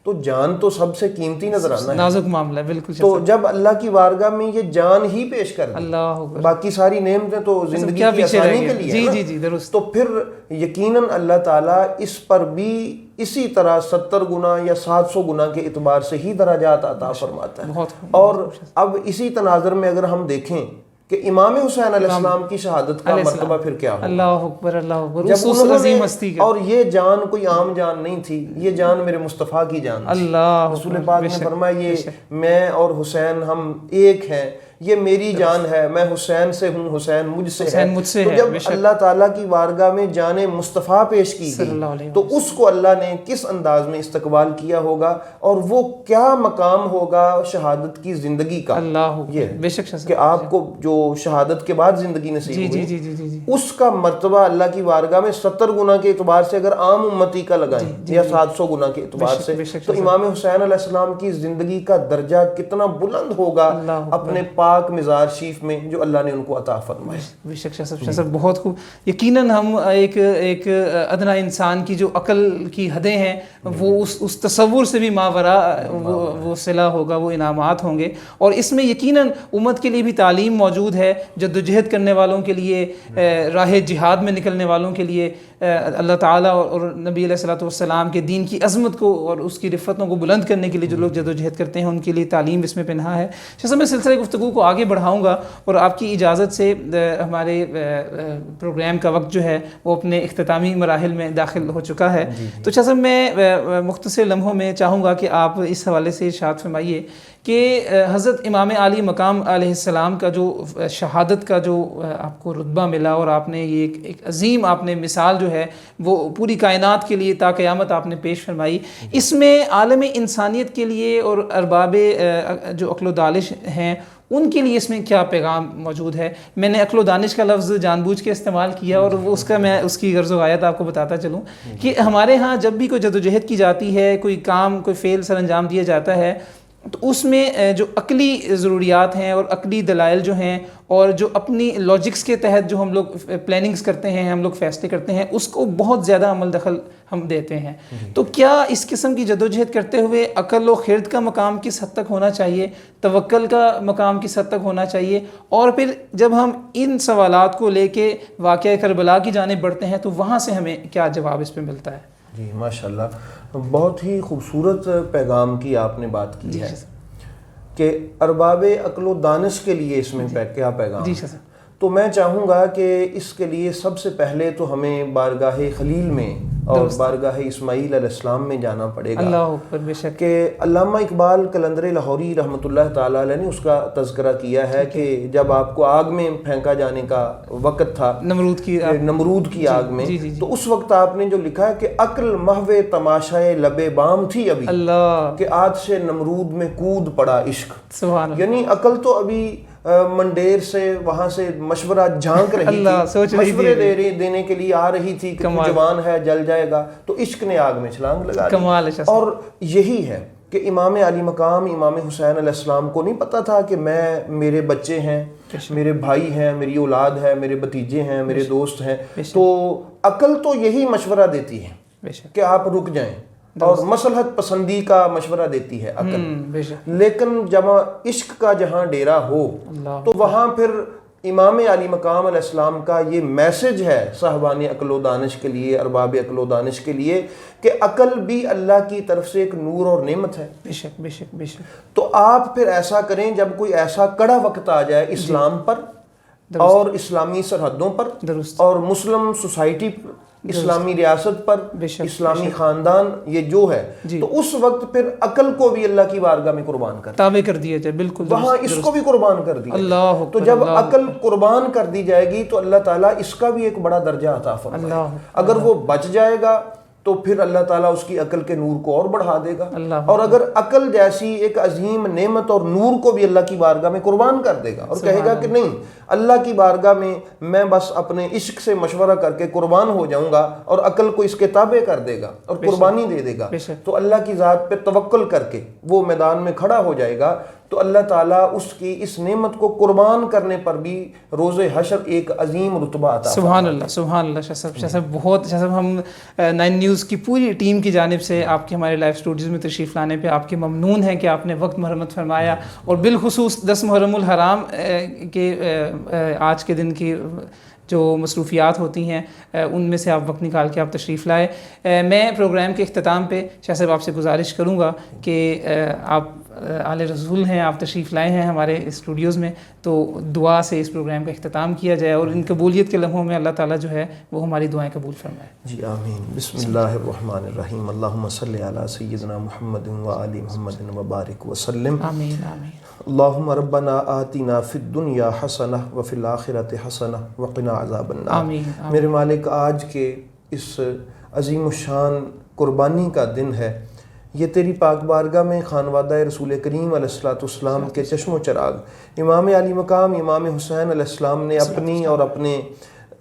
تو جان تو سب سے قیمتی نظر آنا ہے نازک معاملہ ہے بالکل. تو جب اللہ کی بارگاہ میں یہ جان ہی پیش کر دی باقی ساری نعمتیں تو زندگی کی آسانی کے لیے تو پھر یقیناً اللہ تعالیٰ اس پر بھی اسی طرح 70 گنا یا 700 گنا کے اعتبار سے ہی درجات عطا فرماتا ہے. اور اب اسی تناظر میں اگر ہم دیکھیں کہ امام حسین علیہ السلام کی شہادت کا مرتبہ پھر کیا ہو. اللہ اکبر اللہ اکبر. جب انہوں نے اور یہ جان کوئی عام جان نہیں تھی یہ جان میرے مصطفیٰ کی جان تھی. رسول پاک نے فرمایا یہ میں اور حسین ہم ایک ہیں یہ میری جان ہے میں حسین سے ہوں حسین مجھ سے ہے. تو جب اللہ تعالیٰ کی بارگاہ میں جان مصطفیٰ پیش کی گئی تو اس کو اللہ نے کس انداز میں استقبال کیا ہوگا اور وہ کیا مقام ہوگا شہادت کی زندگی کا. یہ کہ آپ کو جو شہادت کے بعد زندگی نصیب ہوئی اس کا مرتبہ اللہ کی بارگاہ میں 70 گنا کے اعتبار سے اگر عام امتی کا لگائیں یا 700 گنا کے اعتبار سے تو امام حسین علیہ السلام کی زندگی کا درجہ کتنا بلند ہوگا اپنے پاک پاک مزار شریف میں جو اللہ نے ان کو عطا فرمائے. بے شک شاہ صاحب بہت خوب. یقیناً ہم ایک ادنا انسان کی جو عقل کی حدیں ہیں وہ اس تصور سے بھی ماورا وہ صلہ ہوگا, وہ انعامات ہوں گے. اور اس میں یقیناً امت کے لیے بھی تعلیم موجود ہے, جدوجہد کرنے والوں کے لیے, راہ جہاد میں نکلنے والوں کے لیے. اللہ تعالیٰ اور نبی علیہ الصلوۃ والسلام کے دین کی عظمت کو اور اس کی رفتوں کو بلند کرنے کے لیے جو لوگ جدوجہد کرتے ہیں ان کے لیے تعلیم اس میں پنہا ہے. شاہ صاحب میں سلسلہ گفتگو کو آگے بڑھاؤں گا اور آپ کی اجازت سے ہمارے پروگرام کا وقت جو ہے وہ اپنے اختتامی مراحل میں داخل ہو چکا ہے. تو شاہ صاحب میں مختصر لمحوں میں چاہوں گا کہ آپ اس حوالے سے ارشاد فرمائیے کہ حضرت امام عالی مقام علیہ السلام کا جو شہادت کا جو آپ کو رتبہ ملا اور آپ نے یہ ایک عظیم آپ نے مثال جو ہے وہ پوری کائنات کے لیے تا قیامت آپ نے پیش فرمائی, اس میں عالم انسانیت کے لیے اور ارباب جو عقل و دانش ہیں ان کے لیے اس میں کیا پیغام موجود ہے؟ میں نے عقل و دانش کا لفظ جان بوجھ کے استعمال کیا اور اس کا میں اس کی غرض و غایت آپ کو بتاتا چلوں کہ ہمارے ہاں جب بھی کوئی جدوجہد کی جاتی ہے, کوئی کام کوئی فعل سر انجام دیا جاتا ہے, تو اس میں جو عقلی ضروریات ہیں اور عقلی دلائل جو ہیں اور جو اپنی لاجکس کے تحت جو ہم لوگ پلاننگز کرتے ہیں, ہم لوگ فیصلے کرتے ہیں, اس کو بہت زیادہ عمل دخل ہم دیتے ہیں. تو کیا اس قسم کی جدوجہد کرتے ہوئے عقل و خرد کا مقام کس حد تک ہونا چاہیے, توکل کا مقام کس حد تک ہونا چاہیے, اور پھر جب ہم ان سوالات کو لے کے واقعہ کربلا کی جانب بڑھتے ہیں تو وہاں سے ہمیں کیا جواب اس پہ ملتا ہے؟ جی ماشاءاللہ, بہت ہی خوبصورت پیغام کی آپ نے بات کی ہے کہ ارباب عقل و دانش کے لیے اس میں کیا پیغام ہے. تو میں چاہوں گا کہ اس کے لیے سب سے پہلے تو ہمیں بارگاہ خلیل میں اور بارگاہ اسماعیل علیہ السلام میں جانا پڑے گا. اللہ اکبر. بے شک کہ علامہ اقبال قلندر لاہوری رحمۃ اللہ تعالیٰ علیہ نے اس کا تذکرہ کیا ہے کہ جب آپ کو آگ میں پھینکا جانے کا وقت تھا, نمرود کی آگ میں, تو اس وقت آپ نے جو لکھا ہے کہ عقل محو تماشائے لب بام تھی ابھی, اللہ کہ آج سے نمرود میں کود پڑا عشق. سبحان اللہ. یعنی عقل تو ابھی منڈیر سے وہاں سے مشورہ جھانک رہی تھی, مشورے دینے کے لیے آ رہی تھی کہ جوان ہے جل جائے گا, تو عشق نے آگ میں چھلانگ لگا دی. اور یہی ہے کہ امام علی مقام امام حسین علیہ السلام کو نہیں پتا تھا کہ میرے بچے ہیں, میرے بھائی ہیں, میری اولاد ہے, میرے بھتیجے ہیں, میرے دوست ہیں. تو عقل تو یہی مشورہ دیتی ہے کہ آپ رک جائیں, اور مصلحت پسندی کا مشورہ دیتی ہے عقل. لیکن جب عشق کا جہاں ڈیرا ہو تو وہاں پھر امام علی مقام علیہ السلام کا یہ میسج ہے صاحبان عقل و دانش کے لیے, ارباب عقل و دانش کے لیے, کہ عقل بھی اللہ کی طرف سے ایک نور اور نعمت ہے. بے شک بے شک بے شک. تو آپ پھر ایسا کریں جب کوئی ایسا کڑا وقت آ جائے اسلام پر اور اسلامی سرحدوں پر اور مسلم سوسائٹی پر, اسلامی ریاست پر, اسلامی خاندان یہ جو ہے, تو اس وقت پھر عقل کو بھی اللہ کی بارگاہ میں قربان کر تابع کر دیا جائے. بالکل وہاں اس کو بھی قربان کر دیا. اللہ. تو جب عقل قربان کر دی جائے گی تو اللہ تعالیٰ اس کا بھی ایک بڑا درجہ عطا فرمائے. اگر وہ بچ جائے گا تو پھر اللہ تعالیٰ اس کی عقل کے نور کو اور بڑھا دے گا, اور اگر عقل جیسی ایک عظیم نعمت اور نور کو بھی اللہ کی بارگاہ میں قربان کر دے گا اور کہے گا کہ نہیں, اللہ کی بارگاہ میں بس اپنے عشق سے مشورہ کر کے قربان ہو جاؤں گا, اور عقل کو اس کے تابع کر دے گا اور قربانی دے دے گا, تو اللہ کی ذات پہ توکل کر کے وہ میدان میں کھڑا ہو جائے گا, تو اللہ تعالیٰ اس کی اس نعمت کو قربان کرنے پر بھی روز حشر ایک عظیم رتبہ عطا. سبحان اللہ سبحان اللہ. شاہ صاحب بہت, شاہ صاحب ہم 9 نیوز کی پوری ٹیم کی جانب سے آپ کے ہمارے لائیو اسٹوڈیوز میں تشریف لانے پہ آپ کے ممنون ہیں کہ آپ نے وقت مرحمت فرمایا, اور بالخصوص 10 محرم الحرام کے آج کے دن کی جو مصروفیات ہوتی ہیں ان میں سے آپ وقت نکال کے آپ تشریف لائے. میں پروگرام کے اختتام پہ شاہ صاحب آپ سے گزارش کروں گا کہ آپ آل رسول ہیں, آپ تشریف لائے ہیں ہمارے اسٹوڈیوز میں, تو دعا سے اس پروگرام کا اختتام کیا جائے اور ان قبولیت کے لمحوں میں اللہ تعالیٰ جو ہے وہ ہماری دعائیں قبول فرمائے. جی آمین. بسم اللہ الرحمن الرحیم. اللہم صلی علی سیدنا محمد و آل محمد و بارک وسلم. آمین آمین. اللہم ربنا آتنا فی الدنیا حسنہ وفی الآخرۃ حسنہ وقنا عذاب النار. آمین. میرے مالک, آج کے اس عظیم الشان قربانی کا دن ہے, یہ تیری پاک بارگاہ میں خانوادہ رسول کریم علیہ الصلوۃ والسلام کے چشم و چراغ امام علی مقام امام حسین علیہ السلام نے اپنی اور اپنے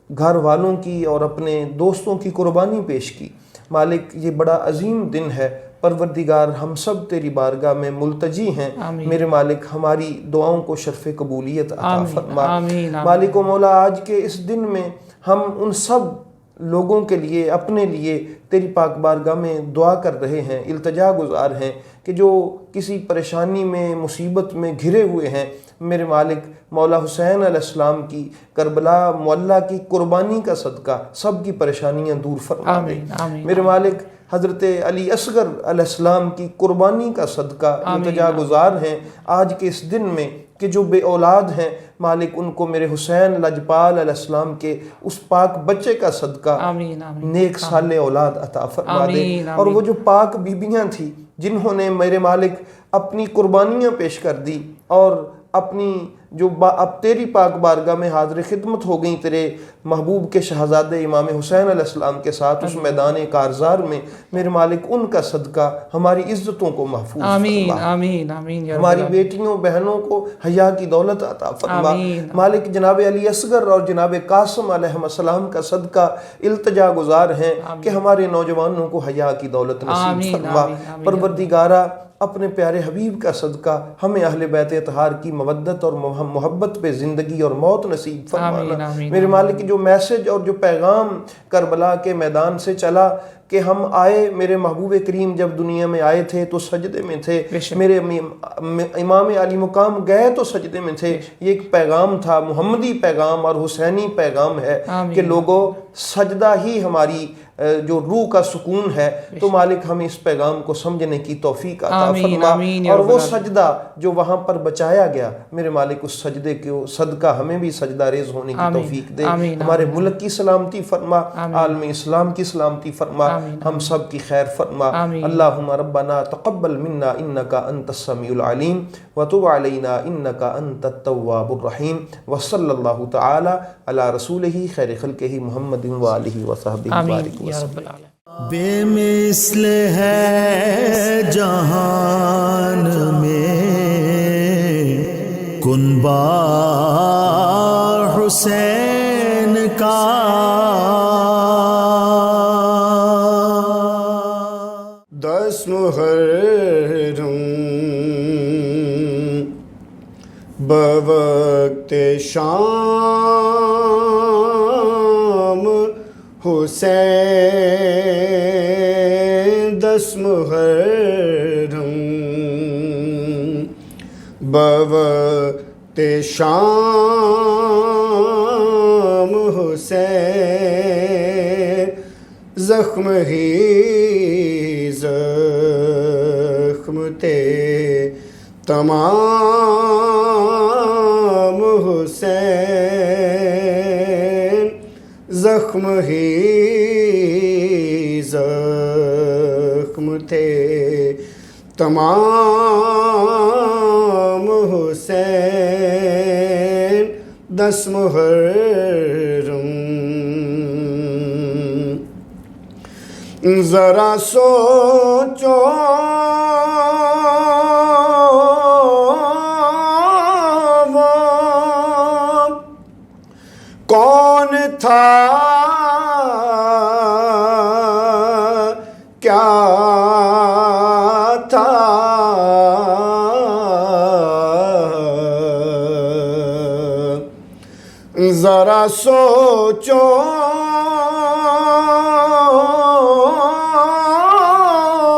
گھر والوں کی اور اپنے دوستوں کی قربانی پیش کی. مالک, یہ بڑا عظیم دن ہے, پروردگار ہم سب تیری بارگاہ میں ملتجی ہیں، میرے مالک ہماری دعاؤں کو شرف قبولیت عطا فرما۔ مالک و مولا آج کے اس دن میں ہم ان سب لوگوں کے لیے اپنے لیے تیری پاک بارگاہ میں دعا کر رہے ہیں، التجا گزار ہیں کہ جو کسی پریشانی میں مصیبت میں گھرے ہوئے ہیں، میرے مالک مولا حسین علیہ السلام کی کربلا معلیٰ کی قربانی کا صدقہ سب کی پریشانیاں دور فرما دے۔ میرے مالک حضرت علی اصغر علیہ السلام کی قربانی کا صدقہ التجا گزار ہیں آج کے اس دن میں کہ جو بے اولاد ہیں، مالک ان کو میرے حسین لجپال علیہ السلام کے اس پاک بچے کا صدقہ نیک صالح اولاد عطا فرما دے۔ اور وہ جو پاک بیبیاں تھیں جنہوں نے میرے مالک اپنی قربانیاں پیش کر دی اور اپنی جو اب تیری پاک بارگاہ میں حاضر خدمت ہو گئیں تیرے محبوب کے شہزادے امام حسین علیہ السلام کے ساتھ اس میدان کارزار میں، میرے مالک ان کا صدقہ ہماری عزتوں کو محفوظ فرما، ہماری بیٹیوں بہنوں کو حیا کی دولت عطا فرما۔ مالک جناب علی اصغر اور جناب قاسم علیہ السلام کا صدقہ التجا گزار ہیں کہ ہمارے نوجوانوں کو حیا کی دولت نصیب فرما۔ پروردگارہ اپنے پیارے حبیب کا صدقہ ہمیں اہل بیت اطہار کی مودت اور محبت پہ زندگی اور موت نصیب فرمانا۔ میرے مالک جو میسج اور جو پیغام کربلا کے میدان سے چلا کہ ہم آئے، میرے محبوب کریم جب دنیا میں آئے تھے تو سجدے میں تھے، میرے امام علی مقام گئے تو سجدے میں تھے، یہ ایک پیغام تھا، محمدی پیغام اور حسینی پیغام ہے کہ لوگوں سجدہ ہی ہماری جو روح کا سکون ہے۔ تو مالک ہمیں اس پیغام کو سمجھنے کی توفیق عطا فرما، اور وہ سجدہ جو وہاں پر بچایا گیا، میرے مالک اس سجدے کو صدقہ ہمیں بھی سجدہ ریز ہونے کی توفیق دے، ہمارے ملک کی سلامتی فرما، عالم اسلام کی سلامتی فرما، ہم سب کی خیر فرما۔ اللہم ربنا تقبل منا انکا انت السمیع العلیم وتب علینا انکا انت التواب الرحیم، وصلی اللہ تعالی علی رسولہ خیر خلقہ محمد وآلہ وصحبہ وبارک وسلم۔ بے مثل ہے جہان میں کنبہ حسین کا، دس محرم بوقت شام حسین، دس محرم بوقت شام حسین، زخم ہی زخم تھے تمام حسین، زخم ہی زخم تھے تمام حسین، دس محرم ذرا سوچو وہ کون تھا، کیا تھا، ذرا سوچو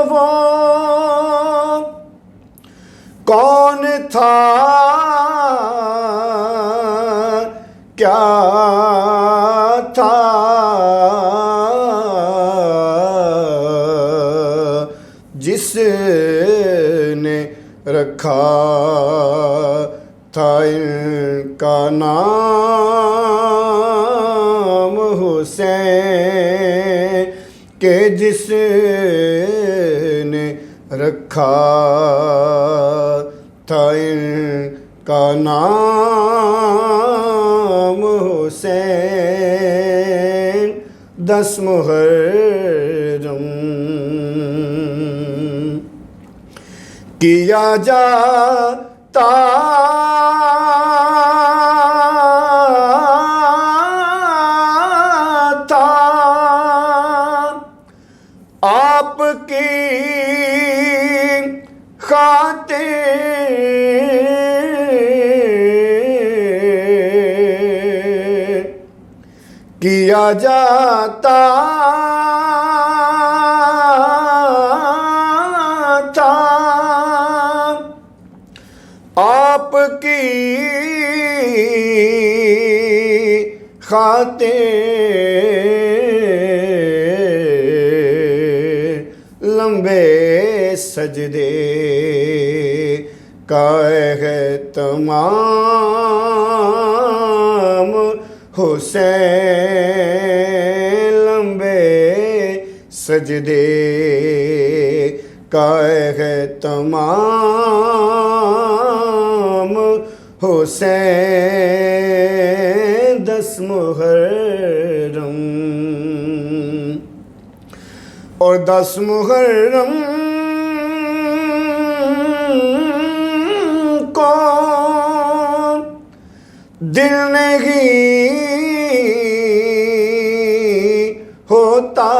وہ کون تھا، کیا تھا، جس نے رکھا تھا ان کا نام حسین، کہ جس نے رکھا تھا ان کا نام حسین، دس محرم کیا جاتا تھا آپ کی کیا جاتا تھا آپ کی خاطر لمبے سجدے کا تمام حسین لمبے سجدے کا تمام حسین 10 محرم اور 10 محرم کو دل نہیں ہوتا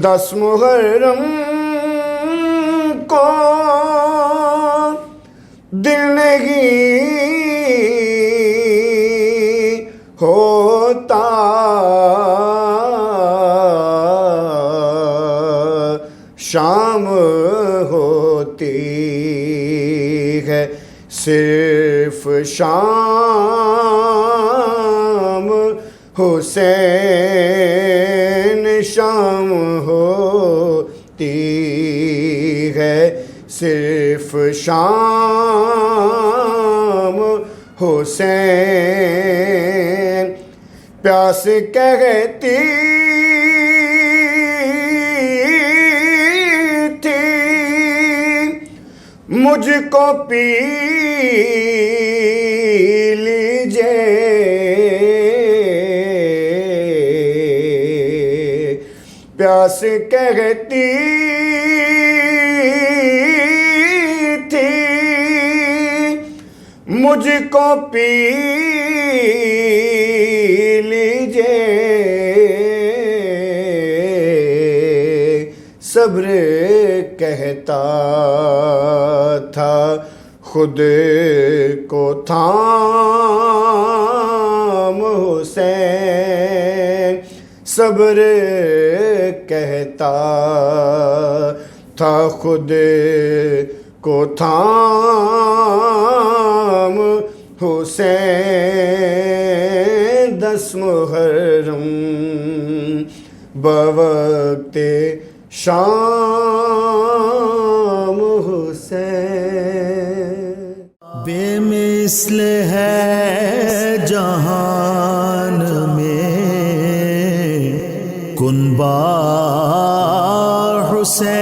10 محرم کو دل نہیں ہوتا شام ہوتی ہے صرف شام حسین شام ہوتی ہے صرف شام حسین پیاس کہتی تھی مجھ کو پی لیجئے پیاس کہتی تھی مجھ کو پی لیجئے صبر کہتا تھا خود کو تھام حسین صبر کہتا تھا خود کو تھام حسین 10 محرم بوقت شام حسین بے مثل ہے جہان میں کنبہ حسین